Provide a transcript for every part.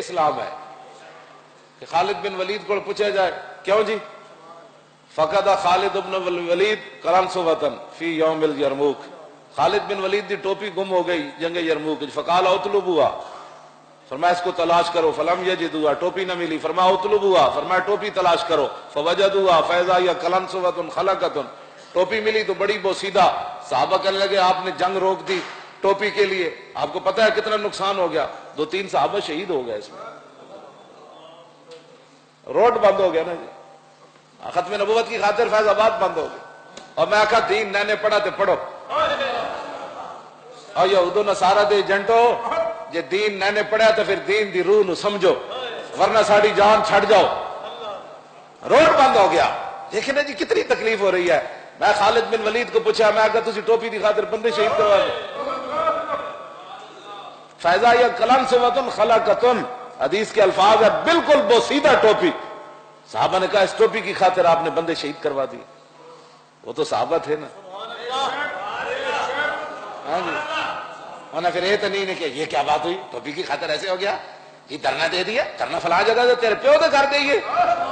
اسلام ہے کہ خالد بن ولید کو پوچھا جائے کیوں جی فقد خالد بن ولید قرنس وطن فی یوم الیرموک، خالد بن ولید دی ٹوپی گم ہو گئی جنگ یرموک، فقال اطلبوها، فرمایا اس کو تلاش کرو، فلم یجدوها، ٹوپی نہ ملی، فرمایا اطلبوها، فرمایا ٹوپی تلاش کرو، فوجدوها فاذا هي قلنسوۃ خلقۃ، ٹوپی ملی تو بڑی بوسیدہ، صحابہ کہنے لگے آپ نے جنگ روک دی ٹوپی کے لیے، آپ کو پتہ ہے کتنا نقصان ہو گیا، 2-3 صحابہ شہید ہو گئے اس میں، روڈ بند ہو گیا نا جی، ختم نبوت کی خاطر فیض آباد بند ہو گیا، اور میں آخا دین میں نے پڑھا تو پڑھو، اور یہود و نصارہ دے ایجنٹو جے دین میں نے پڑھا تو پھر دین دی روح نو سمجھو، ورنہ ساڑی جان چھڑ جاؤ، روڈ بند ہو گیا، دیکھیں نا جی کتنی تکلیف ہو رہی ہے۔ میں خالد بن ولید کو پوچھا، میں کہا تسی ٹوپی دی خاطر بندے شہید کروا دو، فیضا یا قلنسوۃ خلقۃ، حدیث کے الفاظ ہے بالکل بوسیدہ ٹوپی، صحابہ نے کہا اس ٹوپی کی خاطر آپ نے بندے شہید کروا دی، وہ تو صحابہ تھے نا، ہاں جی، انہیں پھر یہ تو نہیں کہ یہ کیا بات ہوئی ٹوپی کی خاطر ایسے ہو گیا، یہ دھرنا دے دیا، دھرنا فلاں جگہ سے تیرے پیو دے کر دئیے،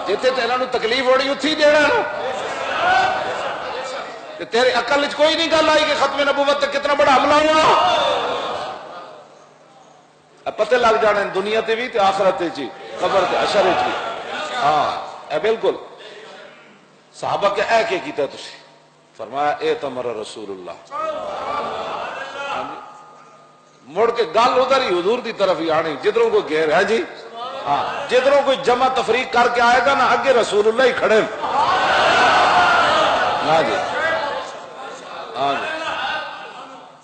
جتنے تیرا نو تکلیف ہو رہی اتھی دینا نو، تیرے عقل وچ کوئی نہیں گل آئی کہ ختم نبوت تک کتنا بڑا حملہ ہوا، اب پتہ لگ جانے دنیا تے بھی تے آخرت تے قبر تے حشر تے، ہاں اے بالکل، صحابہ کے اے کہ کیتا تسی، فرمایا اے تمر رسول اللہ، مڑ کے گل ادھر ہی حضور دی طرف ہی آنی، جدھروں کوئی گھیر ہے جی، ہاں جدھروں کوئی جمع تفریق کر کے آئے گا نا اگے رسول اللہ ہی کھڑے، ہاں جی ہاں جی،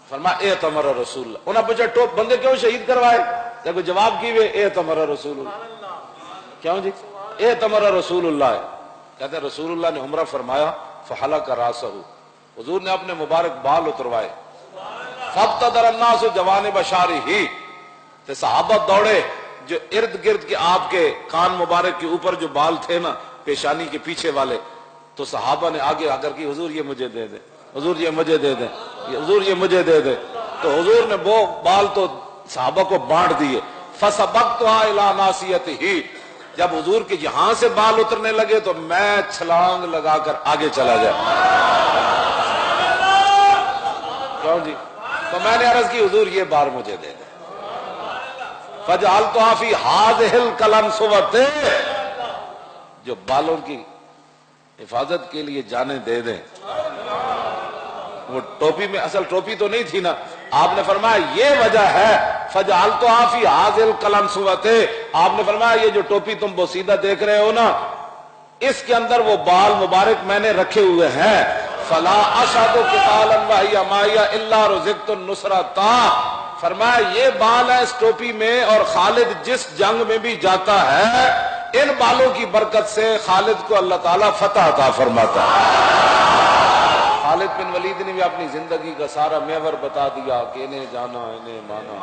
فرمایا اے تمر رسول اللہ، انہاں پوچھا ٹوپ بندے کیوں شہید کروائے، جب جواب کی وے اے تمر رسول اللہ، کیوں جی اے تمر رسول اللہ ہے، کہتے ہیں رسول اللہ نے عمرہ فرمایا فحلق راسہ، حضور نے اپنے مبارک بال اتروائے، فابتدر الناس جوانب شارہ، تے صحابہ دوڑے جو ارد گرد کے آپ کے کان مبارک کے اوپر جو بال تھے نا پیشانی کے پیچھے والے، تو صحابہ نے آگے آ کر کی حضور یہ مجھے دے دیں، حضور یہ مجھے دے دیں، حضور یہ مجھے دے دیں، تو حضور نے وہ بال تو صحابہ کو بانٹ دیے، فسبقتها الی ناصیتہ، جب حضور کے یہاں سے بال اترنے لگے تو میں چھلانگ لگا کر آگے چلا گیا، کیوں جی، تو میں نے عرض کی حضور یہ بال مجھے دے دیں، فجعلتها فی ہذہ القلنسوۃ، جو بالوں کی حفاظت کے لیے جانیں دے دیں، وہ ٹوپی میں اصل ٹوپی تو نہیں تھی نا، آپ نے فرمایا یہ وجہ ہے، فجعلتها فی ہذہ القلنسوۃ، آپ نے فرمایا یہ جو ٹوپی تم بوسیدہ دیکھ رہے ہو نا اس کے اندر وہ بال مبارک میں نے رکھے ہوئے ہیں، فلا اشهد قتالا وهي معي الا رزقت النصرۃ، فرمایا یہ بال ہے اس ٹوپی میں، اور خالد جس جنگ میں بھی جاتا ہے ان بالوں کی برکت سے خالد کو اللہ تعالیٰ فتح عطا فرماتا ہے۔ خالد بن ولید نے بھی اپنی زندگی کا سارا محور بتا دیا کہ انہیں جانا انہیں مانا،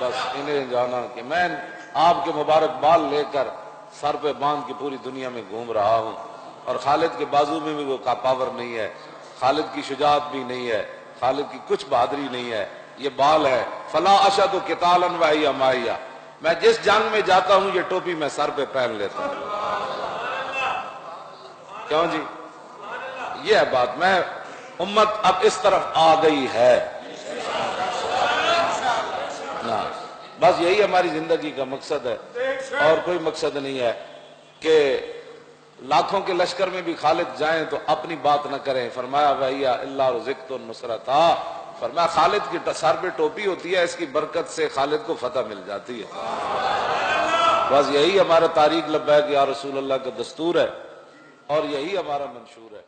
بس انہیں جانا کہ میں آپ کے مبارک بال لے کر سر پہ باندھ کے پوری دنیا میں گھوم رہا ہوں، اور خالد کے بازو میں بھی وہ پاور نہیں ہے، خالد کی شجاعت بھی نہیں ہے، خالد کی کچھ بہادری نہیں ہے، یہ بال ہے، فلا اشهد قتالا وهي معي، میں جس جنگ میں جاتا ہوں یہ ٹوپی میں سر پہ پہن لیتا ہوں، کیوں جی یہ ہے بات، میں امت اب اس طرف آ گئی ہے، بس یہی ہماری زندگی کا مقصد ہے، اور کوئی مقصد نہیں ہے کہ لاکھوں کے لشکر میں بھی خالد جائیں تو اپنی بات نہ کریں، فرمایا وَإِيَّا إِلَّا رُزِقْتُ النُّصْرَةَ، فرمایا خالد کی سر پہ ٹوپی ہوتی ہے، اس کی برکت سے خالد کو فتح مل جاتی ہے، بس یہی ہمارا طریق لبیک یا رسول اللہ کا دستور ہے، اور یہی ہمارا منشور ہے۔